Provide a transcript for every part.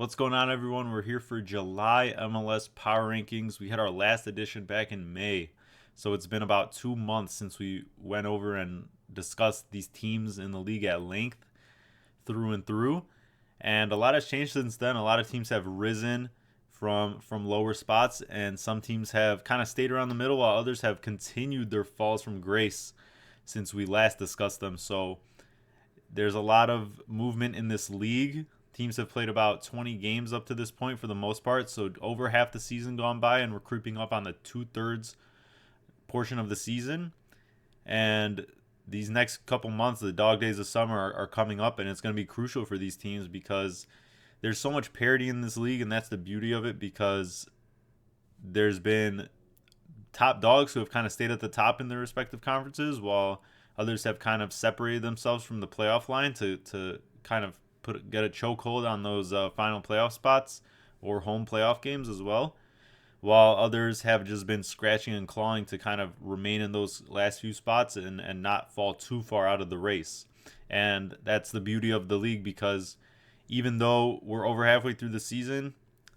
What's going on, everyone? We're here for July MLS Power Rankings. We had our last edition back in May, so it's been about 2 months since we went over and discussed these teams in the league at length, through and through. And a lot has changed since then. A lot of teams have risen from lower spots, and some teams have kind of stayed around the middle, while others have continued their falls from grace since we last discussed them. So there's a lot of movement in this league. Teams have played about 20 games up to this point for the most part, so over half the season gone by, and we're creeping up on the 2/3 portion of the season. And these next couple months, the dog days of summer, are coming up, and it's going to be crucial for these teams because there's so much parity in this league, and that's the beauty of it, because there's been top dogs who have kind of stayed at the top in their respective conferences, while others have kind of separated themselves from the playoff line to kind of get a chokehold on those final playoff spots or home playoff games as well, while others have just been scratching and clawing to kind of remain in those last few spots and not fall too far out of the race. And that's the beauty of the league, because even though we're over halfway through the season,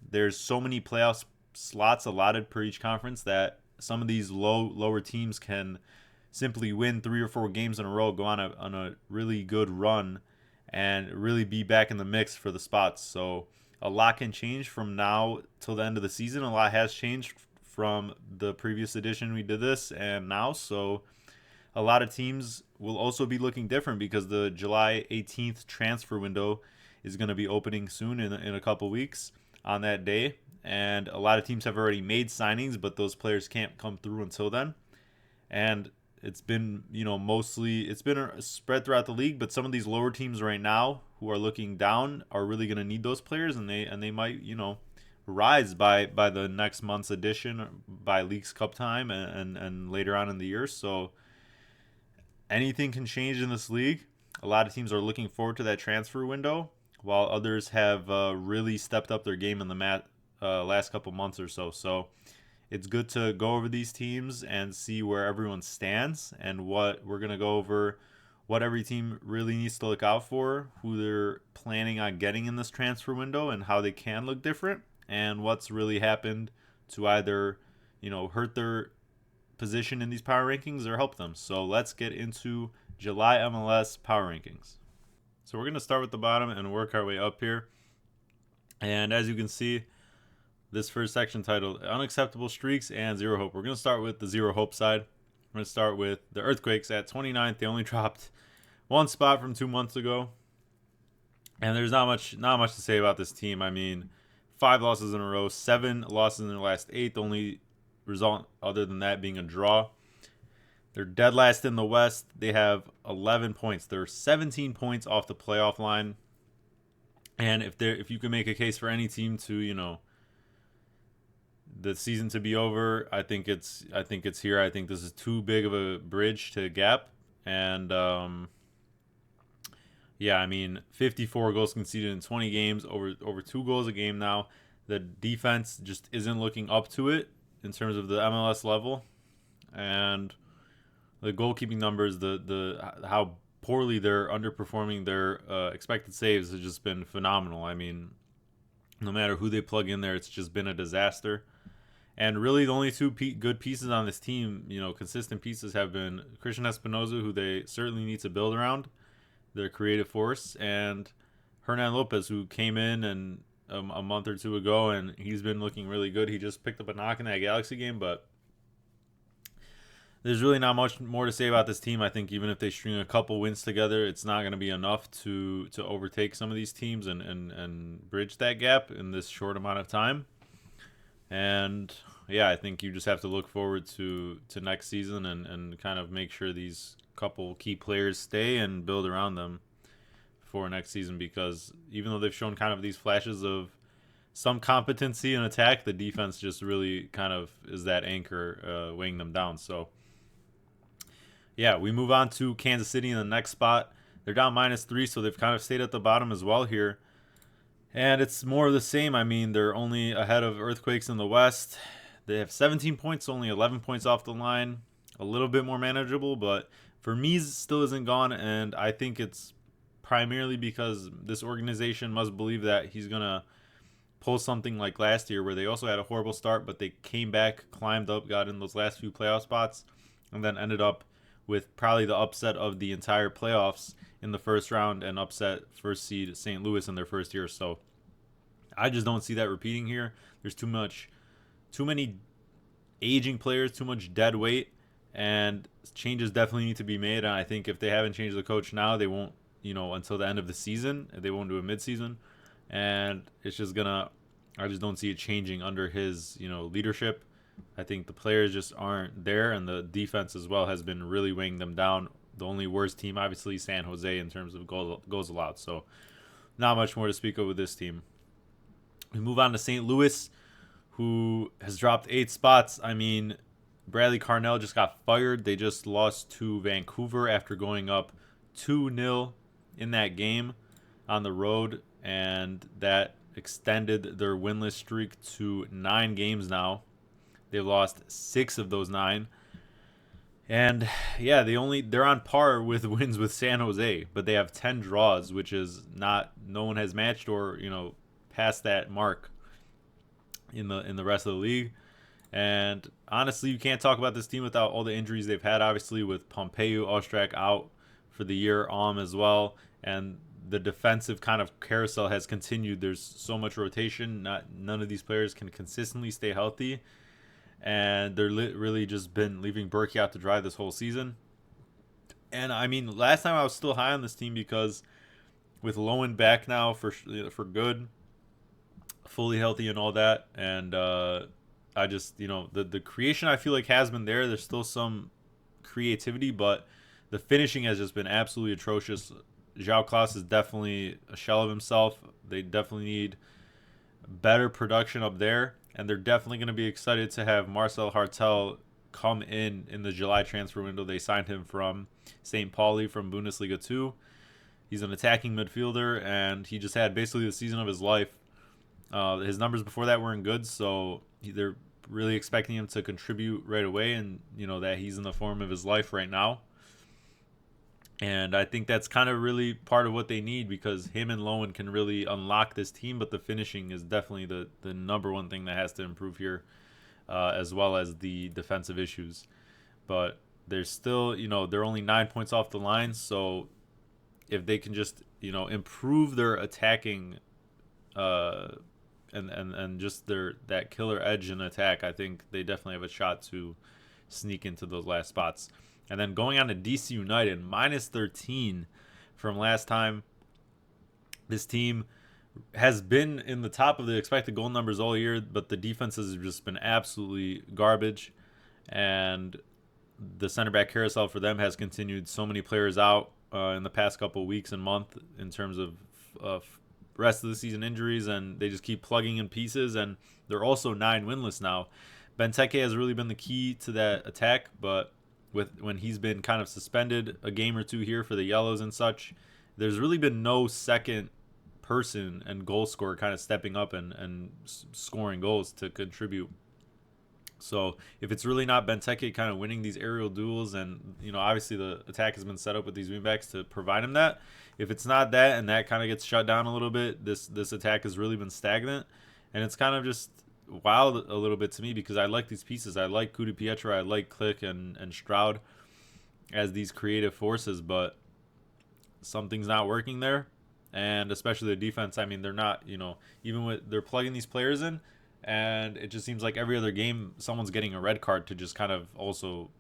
there's so many playoff slots allotted per each conference that some of these lower teams can simply win 3 or 4 games in a row, go on a really good run, and really be back in the mix for the spots. So a lot can change from now till the end of the season. A lot has changed from the previous edition we did this and now. So a lot of teams will also be looking different, because the July 18th transfer window is going to be opening soon in a couple weeks on that day. And a lot of teams have already made signings, but those players can't come through until then. And it's been, mostly it's been spread throughout the league, but some of these lower teams right now who are looking down are really going to need those players, and they might, rise by the next month's edition, by Leagues Cup time, and later on in the year. So anything can change in this league. A lot of teams are looking forward to that transfer window, while others have really stepped up their game in the last couple months or so. So it's good to go over these teams and see where everyone stands, and what we're going to go over, what every team really needs to look out for, who they're planning on getting in this transfer window, and how they can look different, and what's really happened to either, hurt their position in these power rankings or help them. So let's get into July MLS power rankings. So we're going to start with the bottom and work our way up here. And as you can see, this first section titled Unacceptable Streaks and Zero Hope. We're going to start with the Zero Hope side. We're going to start with the Earthquakes at 29th. They only dropped one spot from 2 months ago. And there's not much to say about this team. I mean, 5 losses in a row, 7 losses in their last 8. The only result other than that being a draw. They're dead last in the West. They have 11 points. They're 17 points off the playoff line. And if you can make a case for any team to, the season to be over, I think it's here. I think this is too big of a bridge to gap. And yeah, I mean, 54 goals conceded in 20 games, over 2 goals a game now. The defense just isn't looking up to it in terms of the MLS level, and the goalkeeping numbers, the how poorly they're underperforming their expected saves has just been phenomenal. I mean, no matter who they plug in there, it's just been a disaster. And really, the only two good pieces on this team, consistent pieces, have been Christian Espinoza, who they certainly need to build around, their creative force, and Hernan Lopez, who came in and a month or two ago, and he's been looking really good. He just picked up a knock in that Galaxy game, but there's really not much more to say about this team. I think even if they string a couple wins together, it's not going to be enough to overtake some of these teams and bridge that gap in this short amount of time. And yeah, I think you just have to look forward to next season and kind of make sure these couple key players stay and build around them for next season, because even though they've shown kind of these flashes of some competency in attack, the defense just really kind of is that anchor weighing them down. So yeah, we move on to Kansas City in the next spot. They're down -3, so they've kind of stayed at the bottom as well here. And it's more of the same. I mean, they're only ahead of Earthquakes in the West. They have 17 points, only 11 points off the line. A little bit more manageable, but for me, still isn't gone. And I think it's primarily because this organization must believe that he's going to pull something like last year where they also had a horrible start, but they came back, climbed up, got in those last few playoff spots, and then ended up with probably the upset of the entire playoffs in the first round and upset first seed St. Louis in their first year. So I just don't see that repeating here. There's too many aging players, too much dead weight, and changes definitely need to be made. And I think if they haven't changed the coach now, they won't, until the end of the season. They won't do a midseason, and it's just gonna. I just don't see it changing under his, leadership. I think the players just aren't there, and the defense as well has been really weighing them down. The only worst team, obviously, San Jose in terms of goals allowed. So not much more to speak of with this team. We move on to St. Louis, who has dropped 8 spots. I mean, Bradley Carnell just got fired. They just lost to Vancouver after going up 2-0 in that game on the road, and that extended their winless streak to 9 games now. They've lost 6 of those 9. And yeah, they're on par with wins with San Jose, but they have 10 draws, which is no one has matched or, past that mark in the rest of the league. And honestly, you can't talk about this team without all the injuries they've had, obviously, with Pompeu, Ostrak out for the year, as well. And the defensive kind of carousel has continued. There's so much rotation. None of these players can consistently stay healthy. And they're really just been leaving Berkey out to dry this whole season. And I mean, last time I was still high on this team because with Lowen back now for good, fully healthy and all that, and I just the creation I feel like has been there. There's still some creativity, but the finishing has just been absolutely atrocious. João Klaus is definitely a shell of himself. They definitely need better production up there, and they're definitely going to be excited to have Marcel Hartel come in the July transfer window. They signed him from St. Pauli from Bundesliga 2. He's an attacking midfielder, and he just had basically the season of his life. His numbers before that weren't good, so they're really expecting him to contribute right away, and that he's in the form of his life right now. And I think that's kind of really part of what they need, because him and Lowen can really unlock this team, but the finishing is definitely the number one thing that has to improve here, as well as the defensive issues. But there's still, they're only 9 points off the line, so if they can just, improve their attacking and just that killer edge in attack, I think they definitely have a shot to sneak into those last spots. And then going on to DC United, minus 13 from last time. This team has been in the top of the expected goal numbers all year, but the defense has just been absolutely garbage. And the center back carousel for them has continued. So many players out in the past couple of weeks and month in terms of rest of the season injuries, and they just keep plugging in pieces. And they're also 9 winless now. Benteke has really been the key to that attack, but when he's been kind of suspended a game or two here for the yellows and such, there's really been no second person and goal scorer kind of stepping up and scoring goals to contribute. So if it's really not Benteke kind of winning these aerial duels, and obviously the attack has been set up with these wingbacks to provide him that, if it's not that and that kind of gets shut down a little bit, this attack has really been stagnant. And it's kind of just wild a little bit to me, because I like these pieces. I like Kudu Pietra, I like Click and Stroud as these creative forces, but something's not working there. And especially the defense, I mean, they're not, even with they're plugging these players in, and it just seems like every other game someone's getting a red card to just kind of also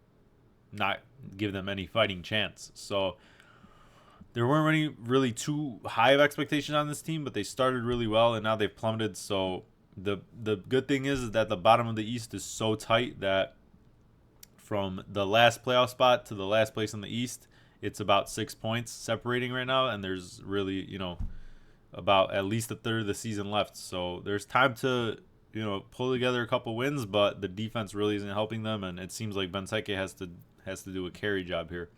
not give them any fighting chance. So there weren't any really too high of expectations on this team, but they started really well, and now they've plummeted. So the good thing is that the bottom of the East is so tight that from the last playoff spot to the last place in the East, it's about 6 points separating right now, and there's really, about at least a third of the season left. So there's time to, pull together a couple wins, but the defense really isn't helping them, and it seems like Benteke has to do a carry job here.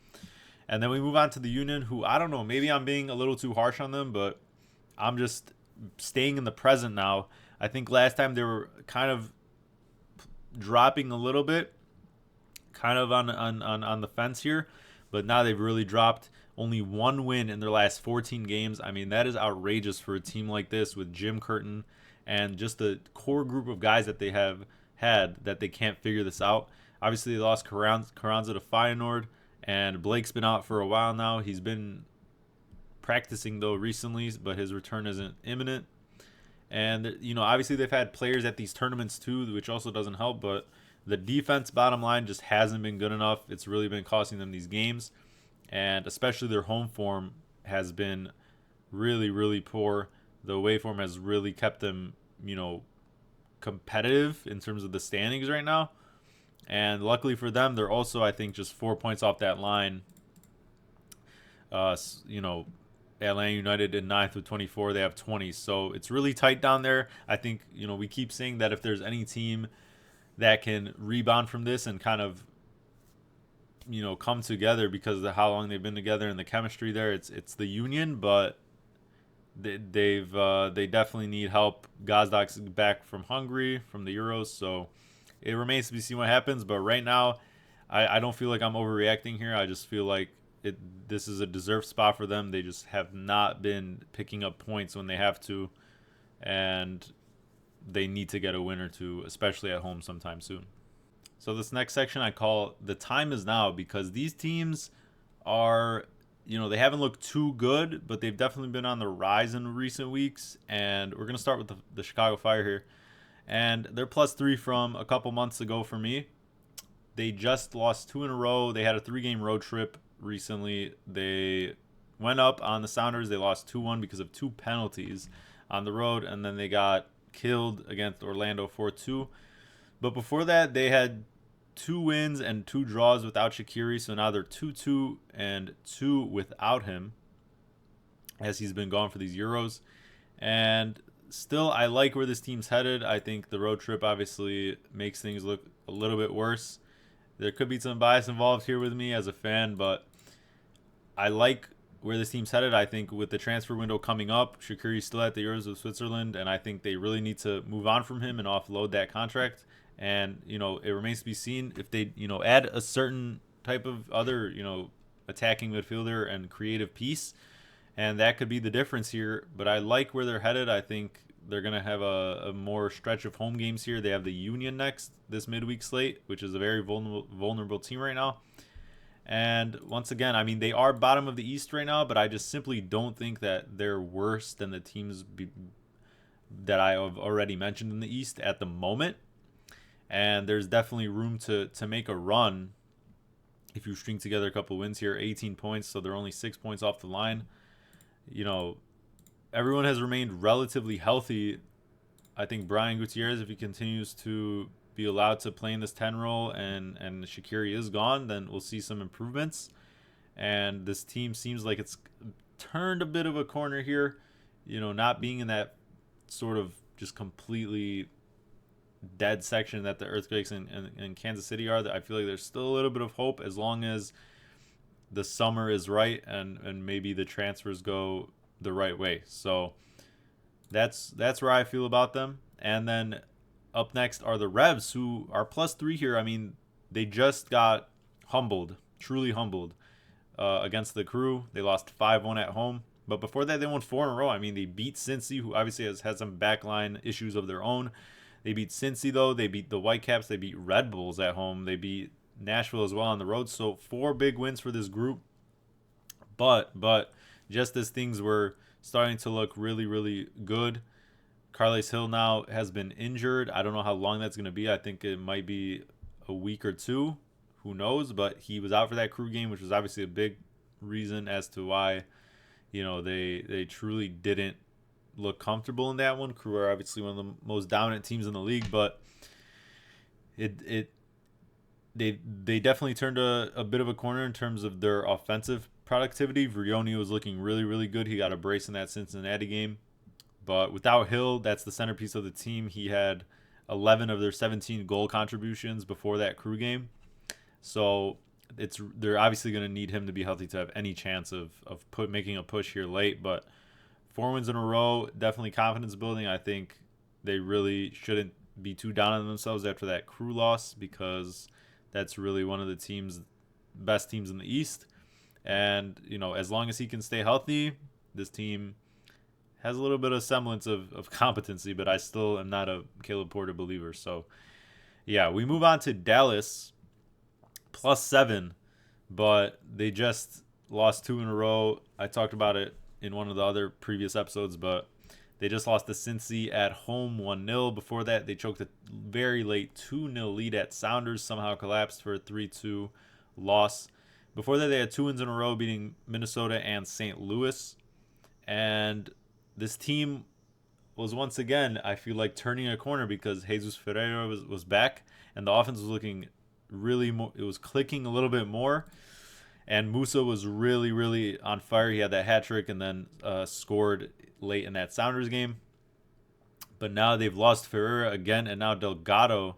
And then we move on to the Union, who, I don't know, maybe I'm being a little too harsh on them, but I'm just staying in the present now. I think last time they were kind of dropping a little bit, kind of on the fence here, but now they've really dropped. only one win in their last 14 games. I mean, that is outrageous for a team like this with Jim Curtin and just the core group of guys that they have had that they can't figure this out. Obviously, they lost Carranza to Feyenoord, and Blake's been out for a while now. He's been practicing, though, recently, but his return isn't imminent. And, obviously they've had players at these tournaments too, which also doesn't help, but the defense, bottom line, just hasn't been good enough. It's really been costing them these games, and especially their home form has been really, really poor. The away form has really kept them, competitive in terms of the standings right now. And luckily for them, they're also, I think, just 4 points off that line. Atlanta United in 9th with 24. They have 20. So it's really tight down there. I think, we keep saying that if there's any team that can rebound from this and kind of, come together because of how long they've been together and the chemistry there, it's the Union, but they definitely need help. Gazdak's back from Hungary from the Euros, so it remains to be seen what happens. But right now, I don't feel like I'm overreacting here. I just feel like this is a deserved spot for them. They just have not been picking up points when they have to, and they need to get a win or two, especially at home sometime soon. So this next section I call the time is now, because these teams are, they haven't looked too good, but they've definitely been on the rise in recent weeks. And we're going to start with the Chicago Fire here. And they're +3 from a couple months ago for me. They just lost 2 in a row. They had a 3-game road trip recently. They went up on the Sounders. They lost 2-1 because of 2 penalties on the road, and then they got killed against Orlando 4-2. But before that, they had 2 wins and 2 draws without Shaqiri, so now they're 2-2 and 2 without him, as he's been gone for these Euros. And still, I like where this team's headed. I think the road trip obviously makes things look a little bit worse. There could be some bias involved here with me as a fan, but I like where this team's headed. I think with the transfer window coming up, Shaqiri's still at the Euros of Switzerland, and I think they really need to move on from him and offload that contract. And, it remains to be seen if they, add a certain type of other, attacking midfielder and creative piece. And that could be the difference here. But I like where they're headed. I think they're going to have a more stretch of home games here. They have the Union next, this midweek slate, which is a very vulnerable team right now. And once again, I mean, they are bottom of the East right now, but I just simply don't think that they're worse than the teams that I have already mentioned in the East at the moment. And there's definitely room to make a run if you string together a couple wins here. 18 points, so they're only 6 points off the line. Everyone has remained relatively healthy. I think Brian Gutierrez, if he continues to be allowed to play in this 10 role and Shaqiri is gone, then we'll see some improvements. And this team seems like it's turned a bit of a corner here, not being in that sort of just completely dead section that the Earthquakes in Kansas City are. That I feel like there's still a little bit of hope as long as the summer is right and maybe the transfers go the right way. So that's where I feel about them. And then up next are the Revs, who are +3 here. I mean, they just got truly humbled against the Crew. They lost 5-1 at home. But before that, they won 4 in a row. I mean, they beat Cincy, who obviously has had some backline issues of their own. They beat Cincy, though. They beat the Whitecaps. They beat Red Bulls at home. They beat Nashville as well on the road. So 4 big wins for this group. But just as things were starting to look really, really good, Carles Hill now has been injured. I don't know how long that's going to be. I think it might be a week or 2. Who knows? But he was out for that Crew game, which was obviously a big reason as to why, they truly didn't look comfortable in that one. Crew are obviously one of the most dominant teams in the league, but they definitely turned a bit of a corner in terms of their offensive productivity. Vrioni was looking really, really good. He got a brace in that Cincinnati game. But without Hill, that's the centerpiece of the team. He had 11 of their 17 goal contributions before that Crew game. So they're obviously going to need him to be healthy to have any chance of making a push here late. But 4 wins in a row, definitely confidence building. I think they really shouldn't be too down on themselves after that Crew loss, because that's really one of the best teams in the East. And, as long as he can stay healthy, this team has a little bit of semblance of competency, but I still am not a Caleb Porter believer. So, yeah, we move on to Dallas, +7, but they just lost two in a row. I talked about it in one of the other previous episodes, but they just lost to Cincy at home 1-0. Before that, they choked a very late 2-0 lead at Sounders, somehow collapsed for a 3-2 loss. Before that, they had two wins in a row, beating Minnesota and St. Louis. And this team was once again, I feel like, turning a corner because Jesus Ferreira was back, and the offense was looking really more, it was clicking a little bit more. And Musa was really, really on fire. He had that hat trick and then scored late in that Sounders game. But now they've lost Ferreira again, and now Delgado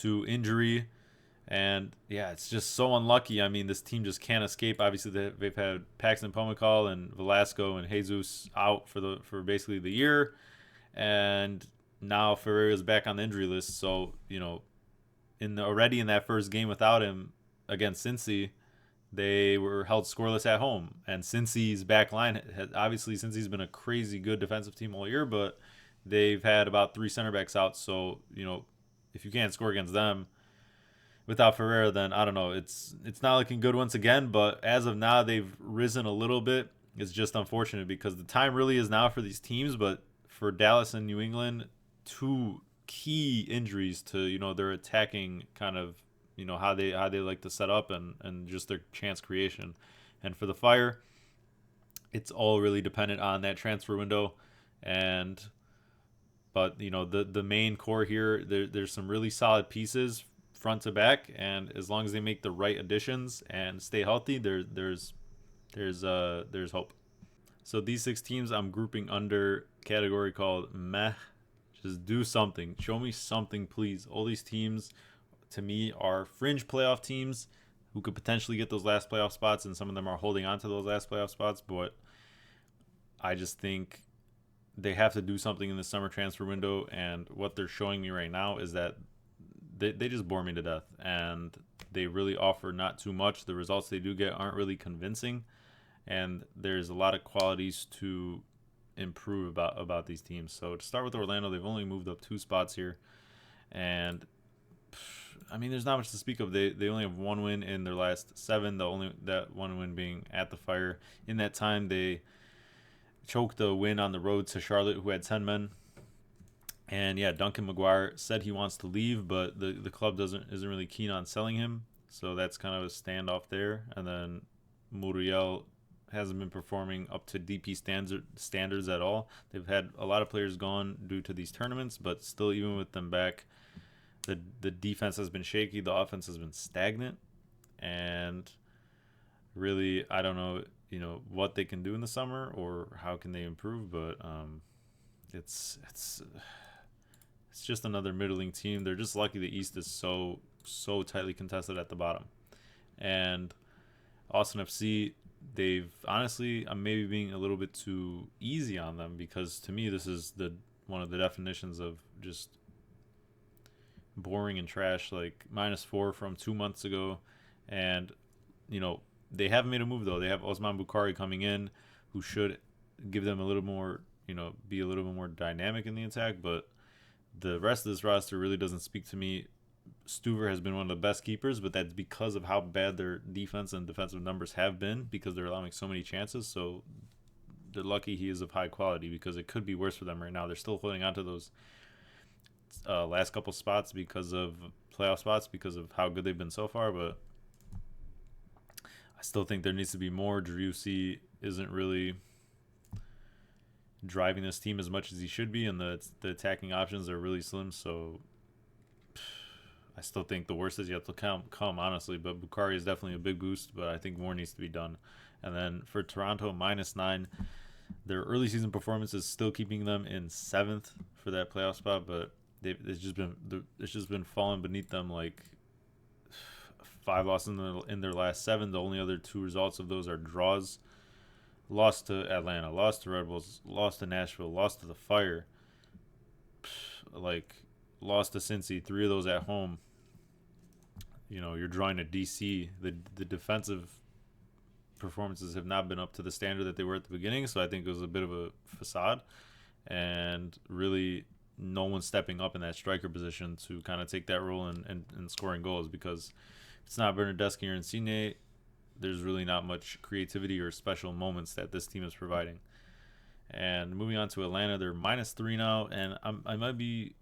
to injury. And yeah, it's just so unlucky. I mean, this team just can't escape. Obviously, they've had Paxton Pomykal and Velasco and Jesus out for basically the year, and now Ferreira's back on the injury list. So already in that first game without him against Cincy, they were held scoreless at home. And Cincy's back line has obviously, Cincy's been a crazy good defensive team all year, but they've had about three center backs out. So if you can't score against them without Ferreira, then I don't know. It's not looking good once again. But as of now, they've risen a little bit. It's just unfortunate because the time really is now for these teams. But for Dallas and New England, two key injuries to their attacking kind of how they like to set up and just their chance creation. And for the Fire, it's all really dependent on that transfer window. But the main core here, there's some really solid pieces front to back, and as long as they make the right additions and stay healthy, there's hope. So these six teams I'm grouping under category called meh. Just do something. Show me something, please. All these teams, to me, are fringe playoff teams who could potentially get those last playoff spots, and some of them are holding on to those last playoff spots. But I just think they have to do something in the summer transfer window, and what they're showing me right now is that they just bore me to death, and they really offer not too much. The results they do get aren't really convincing, and there's a lot of qualities to improve about these teams. So to start with Orlando, they've only moved up 2 spots here, and I mean, there's not much to speak of. They only have 1 win in their last 7. That 1 win being at the Fire. In that time, they choked a win on the road to Charlotte, who had 10 men. And yeah, Duncan McGuire said he wants to leave, but the club isn't really keen on selling him. So that's kind of a standoff there. And then Muriel hasn't been performing up to DP standards at all. They've had a lot of players gone due to these tournaments, but still, even with them back, the defense has been shaky. The offense has been stagnant, and really, I don't know, what they can do in the summer or how can they improve. But it's just another middling team. They're just lucky the East is so tightly contested at the bottom. And Austin FC, they've honestly, I'm maybe being a little bit too easy on them, because to me this is one of the definitions of just boring and trash. Like -4 from 2 months ago, and they haven't made a move though. They have Osman Bukhari coming in, who should give them a little more, be a little bit more dynamic in the attack, but the rest of this roster really doesn't speak to me. Stuver has been one of the best keepers, but that's because of how bad their defense and defensive numbers have been, because they're allowing so many chances. So they're lucky he is of high quality, because it could be worse for them right now. They're still holding on to those last couple spots because of playoff spots, because of how good they've been so far. But I still think there needs to be more. Driussi isn't really driving this team as much as he should be, and the attacking options are really slim. So I still think the worst is yet to come, honestly. But Bukhari is definitely a big boost, but I think more needs to be done. And then for Toronto, -9. Their early season performance is still keeping them in 7th for that playoff spot, but it's just been falling beneath them. Like 5 losses in their last 7. The only other 2 results of those are draws. Lost to Atlanta, lost to Red Bulls, lost to Nashville, lost to the Fire, lost to Cincy, 3 of those at home. You're drawing to DC. The defensive performances have not been up to the standard that they were at the beginning. So I think it was a bit of a facade, and really no one's stepping up in that striker position to kind of take that role and scoring goals, because if it's not Bernardeschi or Insigne, there's really not much creativity or special moments that this team is providing. And moving on to Atlanta, they're -3 now, and I might be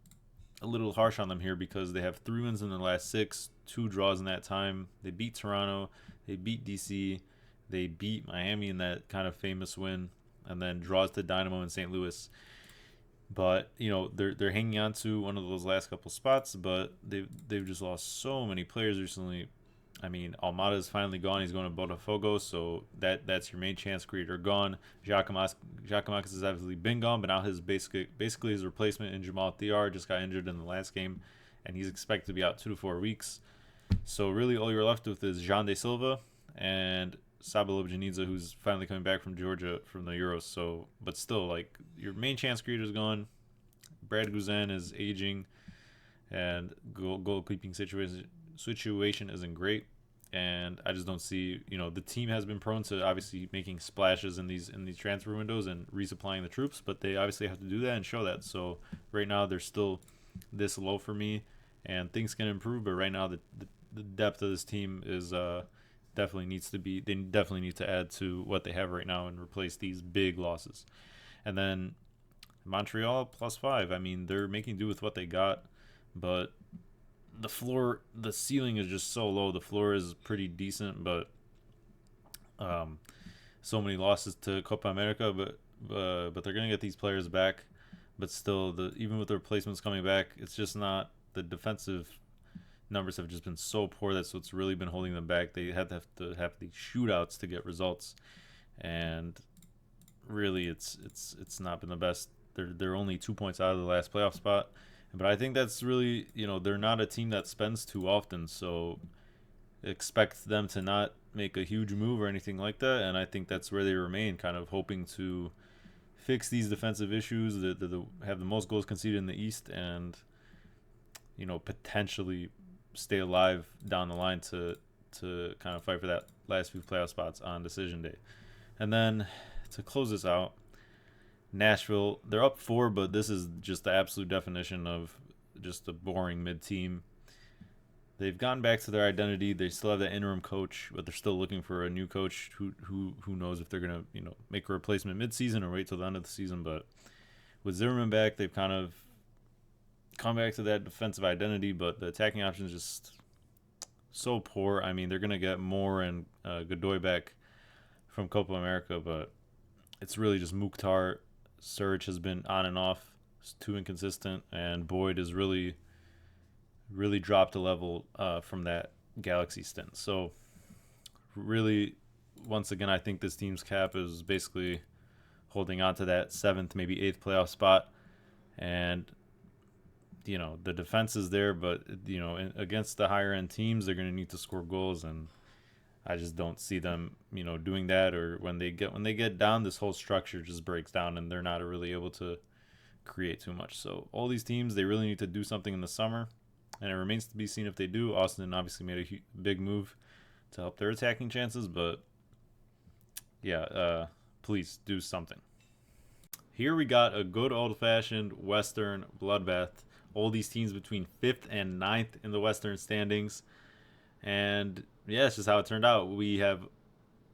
a little harsh on them here because they have 3 wins in their last 6, 2 draws in that time. They beat Toronto, they beat DC, they beat Miami in that kind of famous win, and then draws to Dynamo in St. Louis. But they're hanging on to one of those last couple spots, but they've just lost so many players recently. I mean, Almada is finally gone. He's going to Botafogo, so that's your main chance creator gone. Giacomakis has obviously been gone, but now his basically his replacement in Jamal Thiar just got injured in the last game, and he's expected to be out 2 to 4 weeks. So really, all you're left with is Jean De Silva and Saba Lobjanidze, who's finally coming back from Georgia from the Euros. So, but still, like, your main chance creator is gone. Brad Guzan is aging, and goalkeeping situation isn't great. And I just don't see, the team has been prone to obviously making splashes in these transfer windows and resupplying the troops, but they obviously have to do that and show that. So right now they're still this low for me, and things can improve. But right now the depth of this team is definitely need to add to what they have right now and replace these big losses. And then Montreal +5. I mean, they're making do with what they got, but the ceiling is just so low. The floor is pretty decent, but so many losses to Copa America, but they're gonna get these players back. But still, even with the replacements coming back, it's just not, the defensive numbers have just been so poor. That's what's really been holding them back. They have to have these shootouts to get results, and really, it's not been the best. They're only 2 points out of the last playoff spot. But I think that's really, they're not a team that spends too often, so expect them to not make a huge move or anything like that. And I think that's where they remain, kind of hoping to fix these defensive issues, that have the most goals conceded in the East, and potentially stay alive down the line to kind of fight for that last few playoff spots on decision day. And then to close this out, Nashville, they're up 4, but this is just the absolute definition of just a boring mid-team. They've gone back to their identity. They still have that interim coach, but they're still looking for a new coach. Who knows if they're gonna make a replacement mid-season or wait till the end of the season. But with Zimmerman back, they've kind of come back to that defensive identity, but the attacking options just so poor. I mean, they're gonna get Moore and Godoy back from Copa America, but it's really just Mukhtar. Surge has been on and off. It's too inconsistent, and Boyd has really dropped a level from that Galaxy stint. So really, once again, I think this team's cap is basically holding on to that 7th, maybe 8th playoff spot. And the defense is there, but against the higher end teams, they're going to need to score goals, and I just don't see them, doing that. Or when they get down, this whole structure just breaks down, and they're not really able to create too much. So all these teams, they really need to do something in the summer, and it remains to be seen if they do. Austin obviously made a big move to help their attacking chances, but yeah, please do something. Here we got a good old-fashioned Western bloodbath. All these teams between 5th and 9th in the Western standings, and yeah, it's just how it turned out. We have,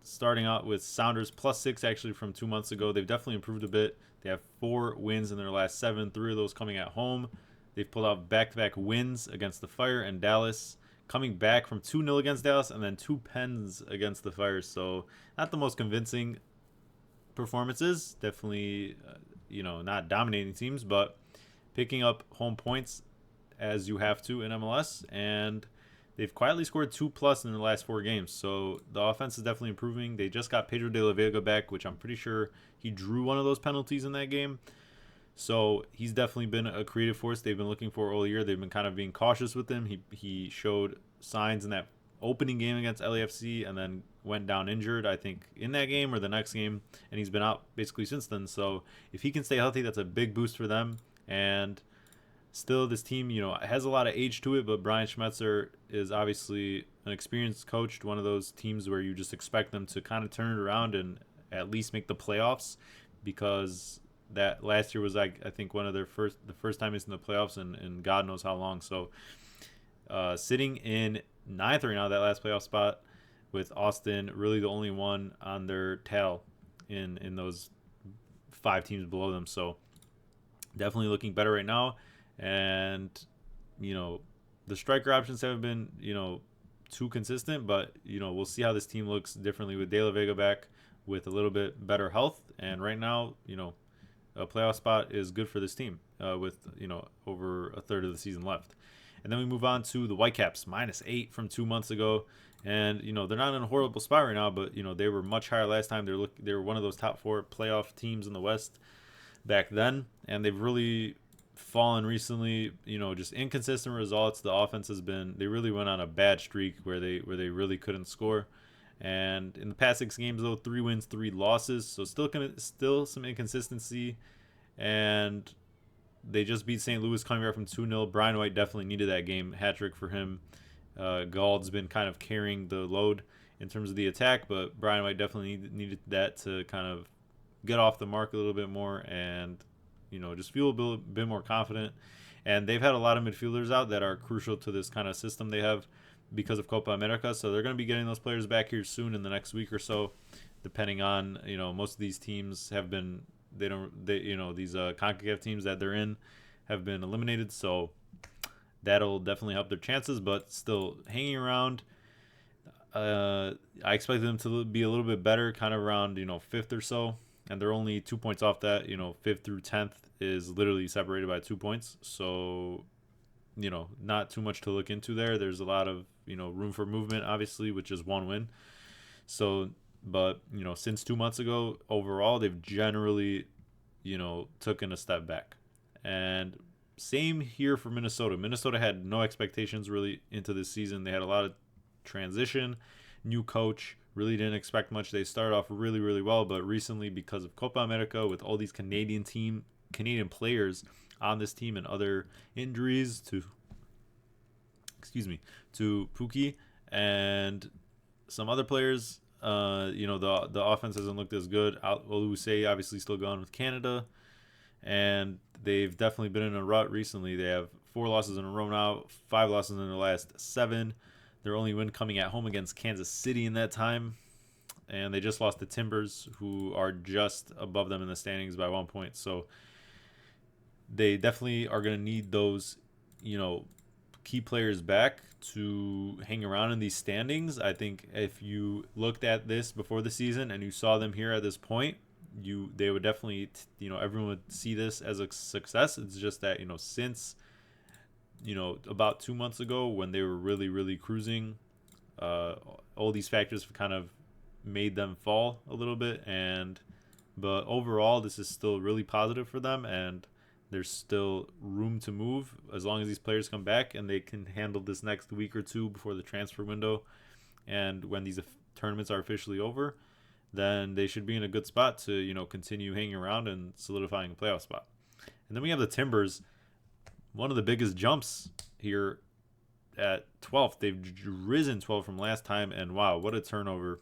starting out with Sounders +6 actually from 2 months ago. They've definitely improved a bit. They have 4 wins in their last 7, 3 of those coming at home. They've pulled out back-to-back wins against the Fire and Dallas, coming back from 2-0 against Dallas and then 2 pens against the Fire. So not the most convincing performances. Definitely, not dominating teams, but picking up home points as you have to in MLS, and they've quietly scored 2+ in the last 4 games. So the offense is definitely improving. They just got Pedro de la Vega back, which I'm pretty sure he drew one of those penalties in that game. So he's definitely been a creative force they've been looking for all year. They've been kind of being cautious with him. He showed signs in that opening game against LAFC and then went down injured, I think, in that game or the next game. And he's been out basically since then. So if he can stay healthy, that's a big boost for them. And still this team, has a lot of age to it, but Brian Schmetzer is obviously an experienced coach, one of those teams where you just expect them to kind of turn it around and at least make the playoffs, because that last year was, like, I think one of the first time it's in the playoffs in God knows how long. So sitting in ninth right now, that last playoff spot, with Austin really the only one on their tail in those five teams below them. So definitely looking better right now. And you know the striker options haven't been too consistent, but we'll see how this team looks differently with De La Vega back with a little bit better health. And right now, a playoff spot is good for this team with over a third of the season left. And then we move on to the Whitecaps, -8 from 2 months ago. And they're not in a horrible spot right now, but they were much higher last time. They were one of those top four playoff teams in the West back then, and they've really fallen recently. Just inconsistent results. The offense they really went on a bad streak where they really couldn't score. And in the past 6 games, though, 3 wins, 3 losses, so still some inconsistency. And they just beat St. Louis coming back from 2-0. Brian White definitely needed that game. Hat trick for him. Gauld's been kind of carrying the load in terms of the attack, but Brian White definitely needed that to kind of get off the mark a little bit more and just feel a bit more confident. And they've had a lot of midfielders out that are crucial to this kind of system they have because of Copa America, so they're going to be getting those players back here soon in the next week or so, depending on most of these teams have been these CONCACAF teams that they're in have been eliminated, so that'll definitely help their chances. But still hanging around. I expect them to be a little bit better, kind of around fifth or so, and they're only 2 points off that. Fifth through 10th is literally separated by 2 points, so not too much to look into there. There's a lot of room for movement, obviously, which is one win. So, but since 2 months ago, overall they've generally taken a step back. And same here for Minnesota. Minnesota had no expectations really into this season. They had a lot of transition, new coach, really didn't expect much. They started off really, really well, but recently, because of Copa America, with all these Canadian players on this team and other injuries to Pookie and some other players, the offense hasn't looked as good. Olusei obviously still gone with Canada, and they've definitely been in a rut recently. They have 4 losses in a row now, 5 losses in their last 7. Their only win coming at home against Kansas City in that time. And they just lost to Timbers, who are just above them in the standings by 1 point. So they definitely are going to need those, key players back to hang around in these standings. I think if you looked at this before the season and you saw them here at this point, they would definitely, everyone would see this as a success. It's just that, since about 2 months ago when they were really, really cruising, all these factors have kind of made them fall a little bit. But overall, this is still really positive for them, and there's still room to move as long as these players come back and they can handle this next week or two before the transfer window. And when these tournaments are officially over, then they should be in a good spot to continue hanging around and solidifying a playoff spot. And then we have the Timbers, one of the biggest jumps here at 12th. They've risen 12 from last time, and wow, what a turnover.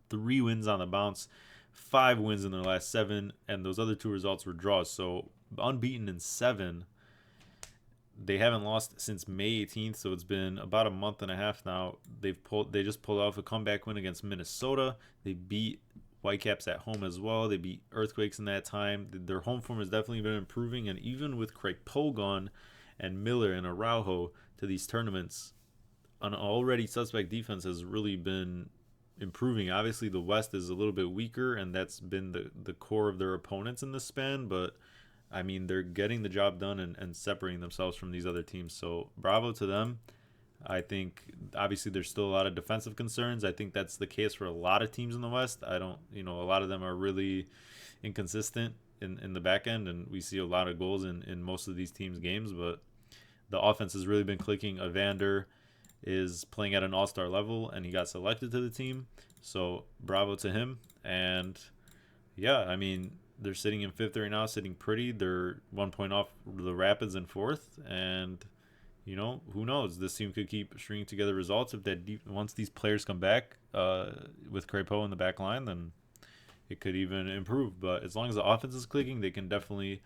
3 wins on the bounce, 5 wins in their last 7, and those other 2 results were draws. So unbeaten in 7. They haven't lost since May 18th, so it's been about a month and a half now. They just pulled off a comeback win against Minnesota. They beat Whitecaps at home as well. They beat Earthquakes in that time. Their home form has definitely been improving, and even with Craig Pogon and Miller and Araujo to these tournaments, an already suspect defense has really been improving. Obviously, the West is a little bit weaker, and that's been the core of their opponents in this span, but I mean, they're getting the job done and separating themselves from these other teams. So bravo to them. I think obviously there's still a lot of defensive concerns. I think that's the case for a lot of teams in the West. A lot of them are really inconsistent in the back end, and we see a lot of goals in most of these teams' games. But the offense has really been clicking. Evander is playing at an all-star level, and he got selected to the team. So bravo to him. And yeah, I mean, they're sitting in fifth right now, sitting pretty. They're 1 point off the Rapids in fourth, and who knows? This team could keep stringing together results if once these players come back with Crepeau in the back line, then it could even improve. But as long as the offense is clicking, they can definitely,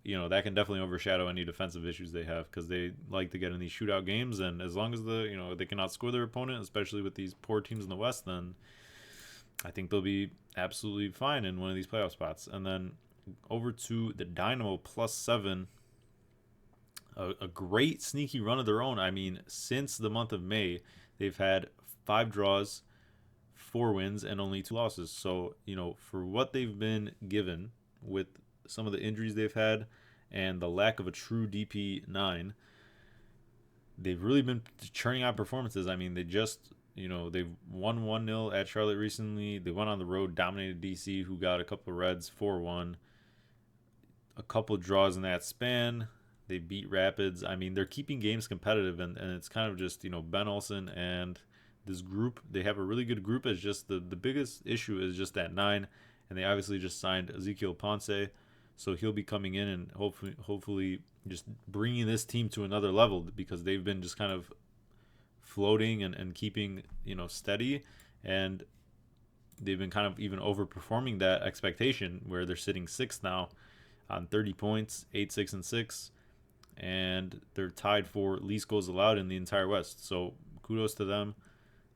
that can definitely overshadow any defensive issues they have because they like to get in these shootout games. And as long as they can outscore their opponent, especially with these poor teams in the West, then I think they'll be absolutely fine in one of these playoff spots. And then over to the Dynamo +7. A great sneaky run of their own. I mean, since the month of May, they've had 5 draws, 4 wins, and only 2 losses. So, for what they've been given with some of the injuries they've had and the lack of a true DP9, they've really been churning out performances. I mean, they've won 1-0 at Charlotte recently. They went on the road, dominated DC, who got a couple of Reds 4-1. A couple draws in that span. They beat Rapids. I mean, they're keeping games competitive, and it's kind of just, Ben Olsen and this group. They have a really good group. It's just the biggest issue is just that 9, and they obviously just signed Ezekiel Ponce, so he'll be coming in and hopefully just bringing this team to another level because they've been just kind of floating and keeping, steady, and they've been kind of even overperforming that expectation where they're sitting 6th now on 30 points, 8-6-6. And they're tied for least goals allowed in the entire West. So kudos to them.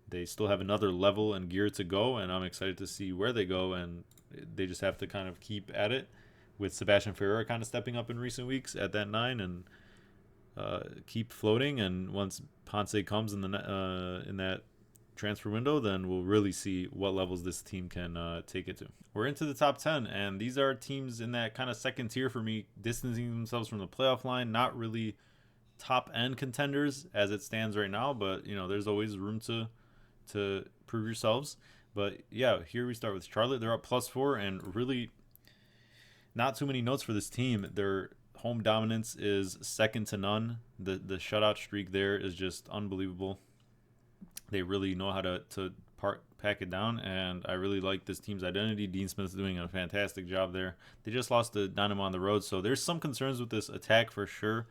They still have another level and gear to go, and I'm excited to see where they go. And they just have to kind of keep at it, with Sebastian Ferreira kind of stepping up in recent weeks at that 9 and keep floating. And once Ponce comes in that transfer window, then we'll really see what levels this team can take it to. We're into the top 10, and these are teams in that kind of second tier for me, distancing themselves from the playoff line. Not really top end contenders as it stands right now, but there's always room to prove yourselves. But yeah, here we start with Charlotte. They're up +4, and really not too many notes for this team. Their home dominance is second to none. The shutout streak there is just unbelievable. They really know how to pack it down, and I really like this team's identity. Dean Smith's doing a fantastic job there. They just lost to Dynamo on the road, so there's some concerns with this attack for sure,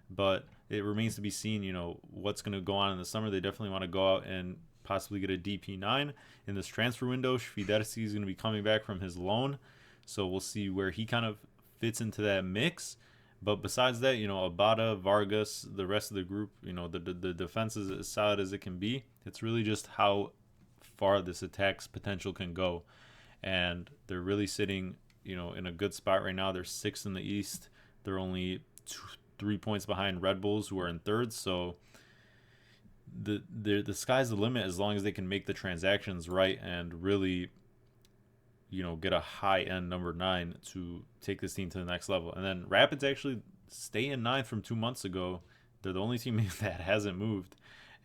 but it remains to be seen, what's going to go on in the summer. They definitely want to go out and possibly get a DP9 in this transfer window. Fidelity is going to be coming back from his loan, so we'll see where he kind of fits into that mix. But besides that, Abada, Vargas, the rest of the group, the defense is as solid as it can be. It's really just how far this attack's potential can go. And they're really sitting, in a good spot right now. They're 6th in the East. They're only 3 points behind Red Bulls, who are in 3rd. So the sky's the limit as long as they can make the transactions right and really get a high-end number 9 to take this team to the next level. And then Rapids actually stay in 9th from 2 months ago. They're the only team that hasn't moved,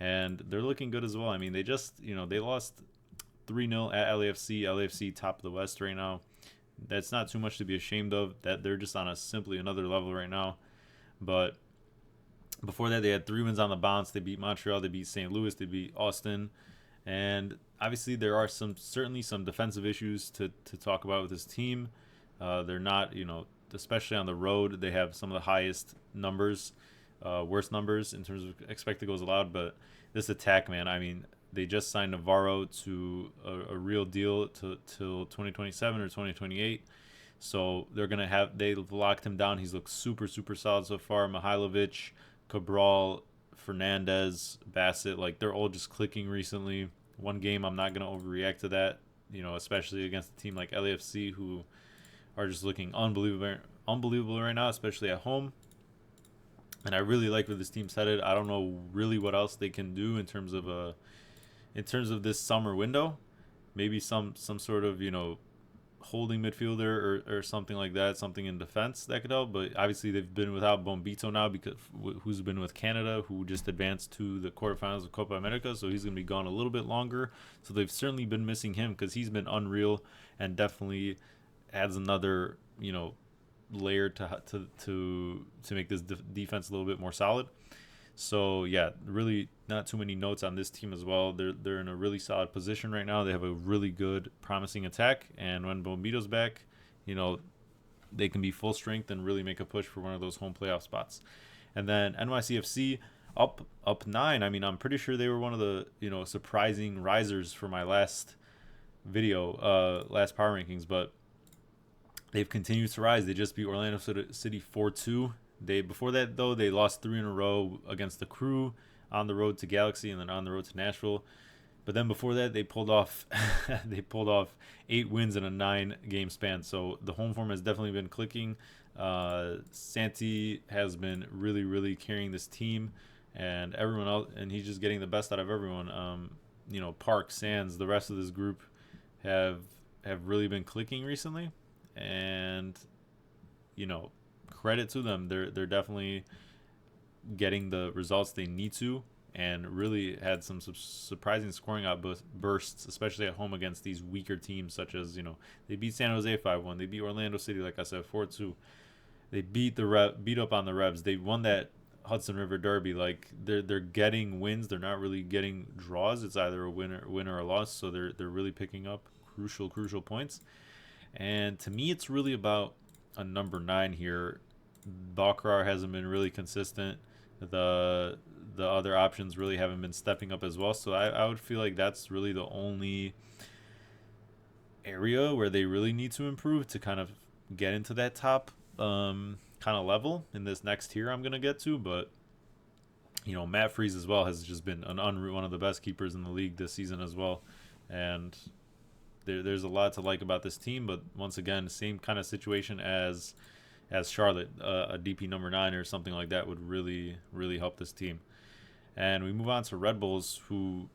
and they're looking good as well. I mean, they just, they lost 3-0 at LAFC. LAFC top of the West right now. That's not too much to be ashamed of. That they're just on simply another level right now. But before that, they had 3 wins on the bounce. They beat Montreal. They beat St. Louis. They beat Austin. And obviously there are certainly some defensive issues to talk about with this team. They're not, especially on the road, they have some of the highest numbers, worst numbers in terms of expected goals allowed. But this attack, man, I mean, they just signed Navarro to a real deal till 2027 or 2028. So they've locked him down. He's looked super, super solid so far. Mihailovic, Cabral, Fernandez, Bassett, they're all just clicking recently. One game, I'm not going to overreact to that, especially against a team like LAFC, who are just looking unbelievable right now, especially at home. And I really like where this team's headed. I don't know really what else they can do in terms of this summer window. Maybe some sort of holding midfielder or something like that, something in defense that could help. But obviously they've been without Bombito now, because who's been with Canada, who just advanced to the quarterfinals of Copa America, so he's going to be gone a little bit longer. So they've certainly been missing him because he's been unreal and definitely adds another layer to make this defense a little bit more solid. So yeah, really not too many notes on this team as well. They're in a really solid position right now. They have a really good, promising attack, and when Bombito's back, they can be full strength and really make a push for one of those home playoff spots. And then NYCFC up 9. I mean, I'm pretty sure they were one of the surprising risers for my last last power rankings, but they've continued to rise. They just beat Orlando City 4-2. Before that though, they lost 3 in a row against the Crew, on the road to Galaxy, and then on the road to Nashville. But then before that, they pulled off 8 wins in a 9-game span. So the home form has definitely been clicking. Santi has been really, really carrying this team, and everyone else, and he's just getting the best out of everyone. Park, Sands, the rest of this group have really been clicking recently, and credit to them. They're definitely getting the results they need to, and really had some surprising scoring outbursts, especially at home against these weaker teams, such as they beat San Jose 5-1, they beat Orlando City, like I said, 4-2. They beat up on the Revs. They won that Hudson River Derby. Like they're getting wins. They're not really getting draws. It's either a win or a loss. So they're really picking up crucial points. And to me, it's really about a number 9 here. Bakrar hasn't been really consistent. The other options really haven't been stepping up as well. So I would feel like that's really the only area where they really need to improve to kind of get into that top kind of level in this next tier I'm going to get to. But Matt Freese as well has just been one of the best keepers in the league this season as well. And there's a lot to like about this team, but once again, same kind of situation as Charlotte. A DP number 9 or something like that would really, really help this team. And we move on to Red Bulls, who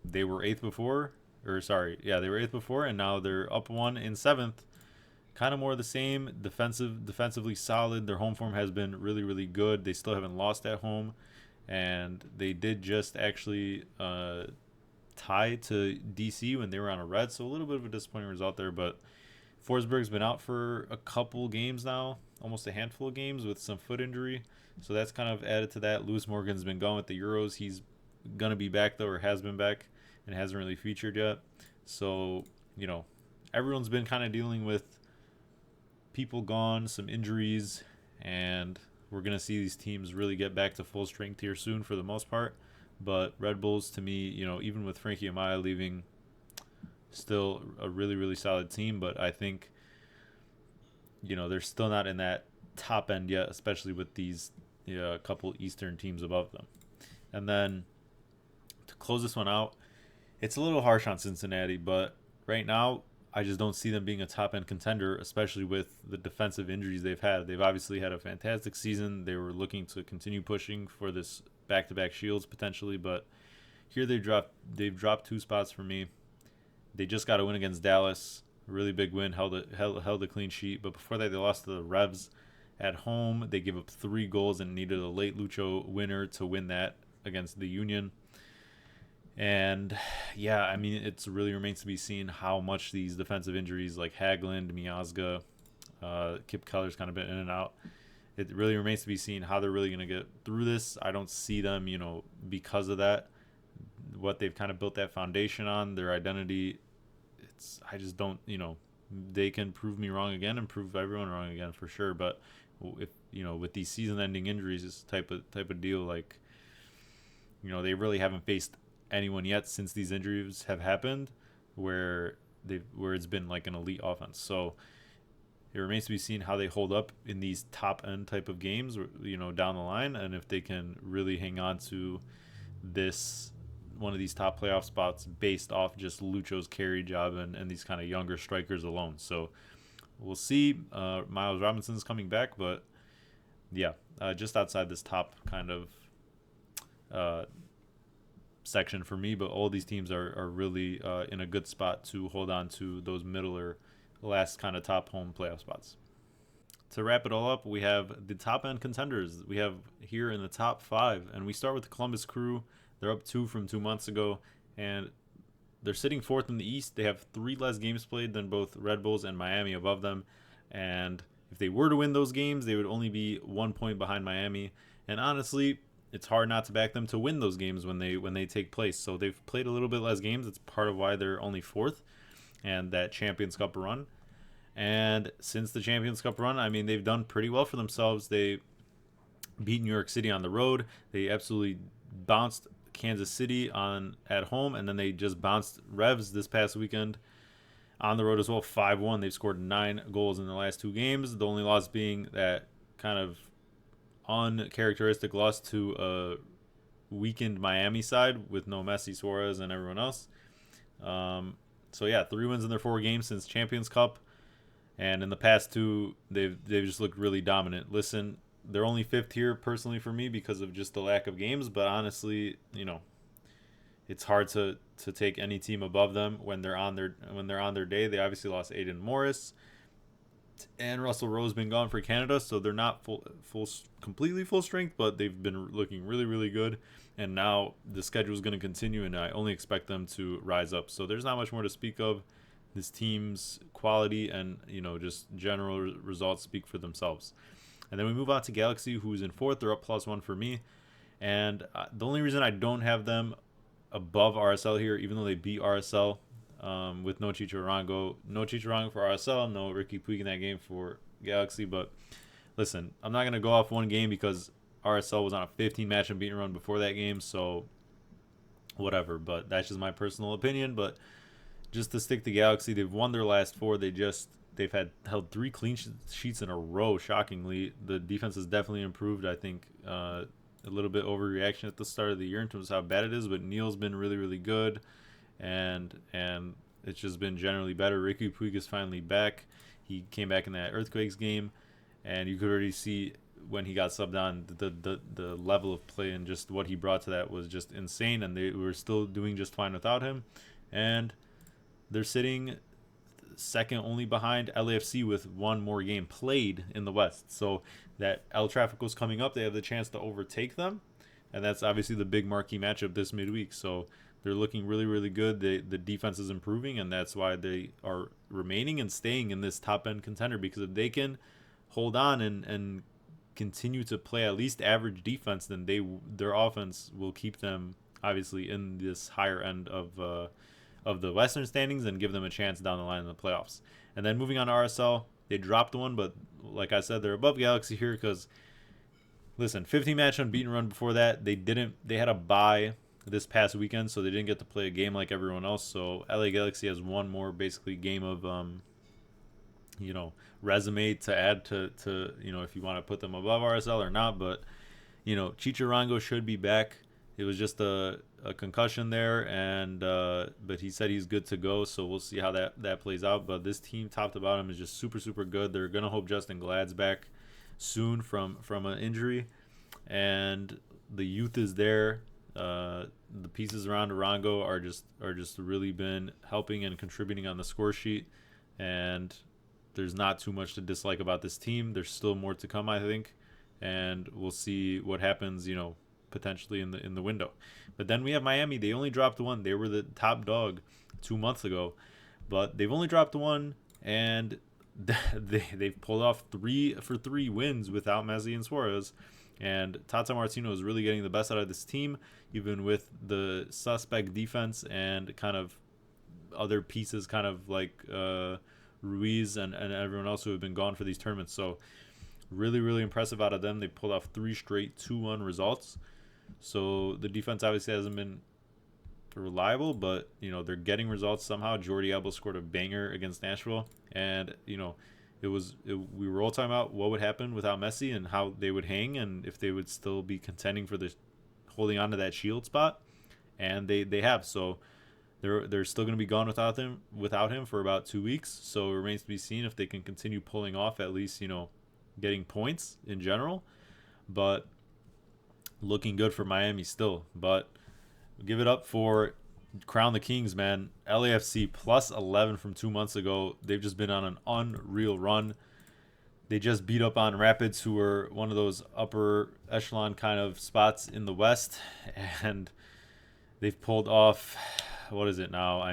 they were 8th before, they were 8th before, and now they're up 1 in 7th. Kind of more of the same. Defensively solid. Their home form has been really, really good. They still haven't lost at home, and they did just actually tie to DC when they were on a red, so a little bit of a disappointing result there. But Forsberg's been out for a couple games now, almost a handful of games with some foot injury, so that's kind of added to that. Lewis Morgan's been gone with the Euros. He's gonna be back though, or has been back, and hasn't really featured yet. So everyone's been kind of dealing with people gone, some injuries, and we're gonna see these teams really get back to full strength here soon for the most part. But Red Bulls, to me, even with Frankie Amaya leaving, still a really, really solid team. But I think, they're still not in that top end yet, especially with these couple Eastern teams above them. And then to close this one out, it's a little harsh on Cincinnati, but right now I just don't see them being a top end contender, especially with the defensive injuries they've had. They've obviously had a fantastic season. They were looking to continue pushing for this back-to-back Shields potentially, but here they've dropped 2 spots for me. They just got a win against Dallas, a really big win, held a clean sheet. But before that, they lost to the Revs at home. They gave up 3 goals and needed a late Lucho winner to win that against the Union. And yeah, I mean, it really remains to be seen how much these defensive injuries like Haglund, Miazga, Kip Keller's kind of been in and out. It really remains to be seen how they're really going to get through this. I don't see them, because of that, what they've kind of built that foundation on, their identity. I just don't, they can prove me wrong again and prove everyone wrong again for sure. But if, with these season-ending injuries, this type of deal, like, they really haven't faced anyone yet since these injuries have happened where it's been like an elite offense. So it remains to be seen how they hold up in these top end type of games, down the line, and if they can really hang on to this one of these top playoff spots based off just Lucho's carry job and these kind of younger strikers alone. So we'll see. Miles Robinson's coming back, but yeah, just outside this top kind of section for me. But all these teams are really in a good spot to hold on to those middle or last kind of top home playoff spots. To wrap it all up, we have the top end contenders we have here in the top 5, and we start with the Columbus Crew. They're up 2 from 2 months ago, and they're sitting 4th in the East. They have 3 less games played than both Red Bulls and Miami above them, and if they were to win those games, they would only be 1 point behind Miami. And honestly, it's hard not to back them to win those games when they take place. So they've played a little bit less games. It's part of why they're only 4th and that Champions Cup run. And since the Champions Cup run, I mean, they've done pretty well for themselves. They beat New York City on the road. They absolutely bounced Kansas City on at home, and then they just bounced Revs this past weekend on the road as well, 5-1. They've scored 9 goals in the last 2 games. The only loss being that kind of uncharacteristic loss to a weakened Miami side with no Messi, Suarez, and everyone else. So yeah, 3 wins in their 4 games since Champions Cup, and in the past 2, they've just looked really dominant. Listen, they're only 5th here personally for me because of just the lack of games, but honestly, it's hard to take any team above them when they're on their day. They obviously lost Aiden Morris, and Russell Rowe's been gone for Canada, so they're not completely full strength, but they've been looking really, really good. And now the schedule is going to continue, and I only expect them to rise up. So there's not much more to speak of. This team's quality and just general results speak for themselves. And then we move on to Galaxy, who's in 4th. They're up +1 for me, and the only reason I don't have them above RSL here, even though they beat RSL with no Chicharrongo for RSL, no Ricky Puig in that game for Galaxy. But listen, I'm not going to go off one game because RSL was on a 15-match unbeaten run before that game, so whatever. But that's just my personal opinion. But just to stick to Galaxy, they've won their last 4. They've held 3 clean sheets in a row. Shockingly, the defense has definitely improved. I think a little bit overreaction at the start of the year in terms of how bad it is, but Neil's been really, really good, and it's just been generally better. Ricky Puig is finally back. He came back in that Earthquakes game, and you could already see when he got subbed on the level of play and just what he brought to that was just insane, and they were still doing just fine without him. And they're sitting second only behind LAFC with 1 more game played in the West. So that El Trafico's coming up. They have the chance to overtake them, and that's obviously the big marquee matchup this midweek. So they're looking really, really good. The defense is improving, and that's why they are remaining and staying in this top-end contender, because if they can hold on and continue to play at least average defense, then their offense will keep them obviously in this higher end of the Western standings and give them a chance down the line in the playoffs. And then moving on to RSL, they dropped 1, but like I said, they're above Galaxy here because, listen, 15-match unbeaten run before that. They had a bye this past weekend, so they didn't get to play a game like everyone else. So LA Galaxy has 1 more basically game of resume to add to if you want to put them above RSL or not. But Chicharrongo should be back. It was just a concussion there, and but he said he's good to go, so we'll see how that plays out. But this team, top to bottom, is just super, super good. They're gonna hope Justin Glad's back soon from an injury, and the youth is there. The pieces around Arango are just really been helping and contributing on the score sheet, and there's not too much to dislike about this team. There's still more to come, I think, and we'll see what happens, potentially in the window. But then we have Miami. They only dropped 1. They were the top dog 2 months ago, but they've only dropped 1, and they've pulled off 3 for 3 wins without Messi and Suarez. And Tata Martino is really getting the best out of this team, even with the suspect defense and kind of other pieces, kind of like Ruiz and everyone else who have been gone for these tournaments. So really, really impressive out of them. They pulled off 3 straight 2-1 results. So the defense obviously hasn't been reliable, but they're getting results somehow. Jordi Alba scored a banger against Nashville, and we were all talking about what would happen without Messi and how they would hang, and if they would still be contending for the holding on to that shield spot, and they have. So they're still going to be gone without him for about 2 weeks. So it remains to be seen if they can continue pulling off at least getting points in general. But looking good for Miami still. But give it up for Crown the Kings, man. LAFC plus 11 from 2 months ago. They've just been on an unreal run. They just beat up on Rapids, who were one of those upper echelon kind of spots in the West. And they've pulled off, what is it now?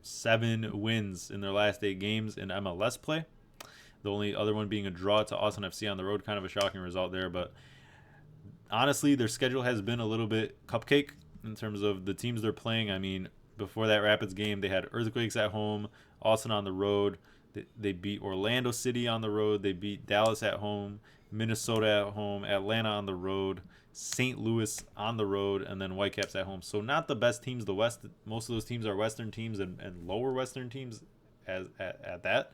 7 wins in their last 8 games in MLS play. The only other one being a draw to Austin FC on the road. Kind of a shocking result there. But honestly, their schedule has been a little bit cupcake in terms of the teams they're playing. before that Rapids game, they had Earthquakes at home, Austin on the road. They beat Orlando City on the road. They beat Dallas at home, Minnesota at home, Atlanta on the road, St. Louis on the road, and then Whitecaps at home. So not the best teams. The West, most of those teams are Western teams and lower Western teams at that.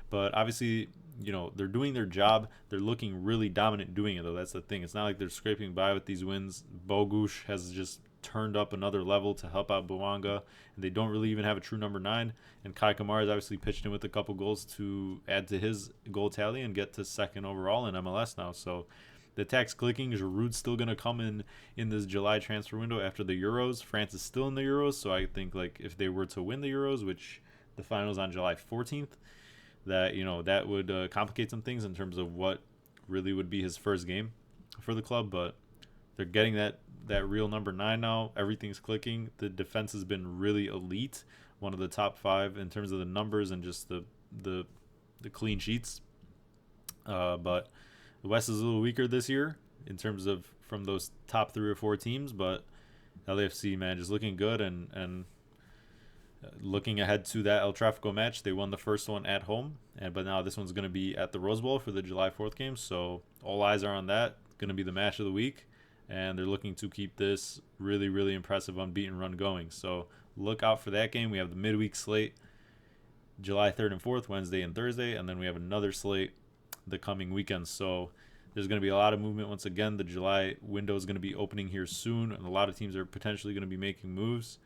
But obviously, they're doing their job. They're looking really dominant doing it, though. That's the thing. It's not like they're scraping by with these wins. Bogusz has just turned up another level to help out Bouanga, and they don't really even have a true number 9. And Kai Kamara has obviously pitched in with a couple goals to add to his goal tally and get to second overall in MLS now. So the attack's clicking. Giroud's still going to come in this July transfer window after the Euros. France is still in the Euros, so I think like if they were to win the Euros, which the finals on July 14th, that would complicate some things in terms of what really would be his first game for the club. But they're getting that real number 9 now. Everything's clicking. The defense has been really elite, one of the top 5 in terms of the numbers and just the clean sheets. But the West is a little weaker this year in terms of from those top 3 or 4 teams. But LAFC, man, just looking good and looking ahead to that El Tráfico match. They won the first one at home, but now this one's going to be at the Rose Bowl for the July 4th game. So all eyes are on that. It's going to be the match of the week, and they're looking to keep this really, really impressive unbeaten run going. So look out for that game. We have the midweek slate, July 3rd and 4th, Wednesday and Thursday, and then we have another slate the coming weekends. So there's going to be a lot of movement once again. The July window is going to be opening here soon, and a lot of teams are potentially going to be making moves.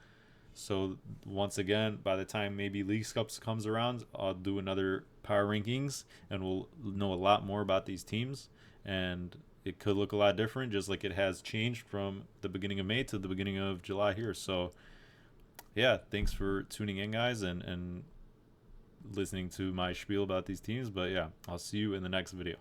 So once again, by the time maybe Leagues Cups comes around, I'll do another power rankings, and we'll know a lot more about these teams. And it could look a lot different, just like it has changed from the beginning of May to the beginning of July here. So yeah, thanks for tuning in, guys, and listening to my spiel about these teams. But yeah, I'll see you in the next video.